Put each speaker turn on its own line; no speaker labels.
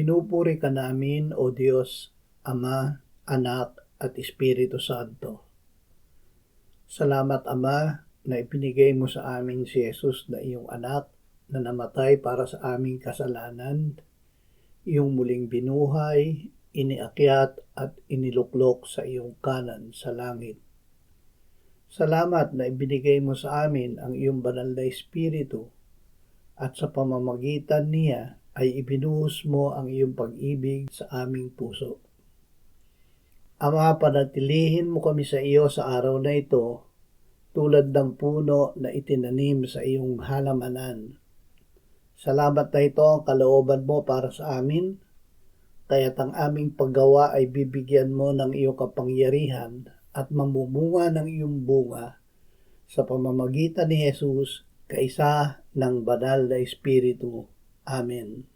Pinupuri ka namin, O Diyos, Ama, Anak, at Espiritu Santo. Salamat, Ama, na ipinigay mo sa amin si Jesus na iyong anak na namatay para sa aming kasalanan, iyong muling binuhay, iniakyat at iniluklok sa iyong kanan sa langit. Salamat na ibinigay mo sa amin ang iyong banal na Espiritu at sa pamamagitan niya ay ibinuhos mo ang iyong pag-ibig sa aming puso. Ama, panatilihin mo kami sa iyo sa araw na ito tulad ng puno na itinanim sa iyong halamanan. Salamat na ito ang kalooban mo para sa amin, kaya't ang aming paggawa ay bibigyan mo ng iyong kapangyarihan at mamumunga ng iyong bunga sa pamamagitan ni Jesus, kaisa ng banal na Espiritu. Amen.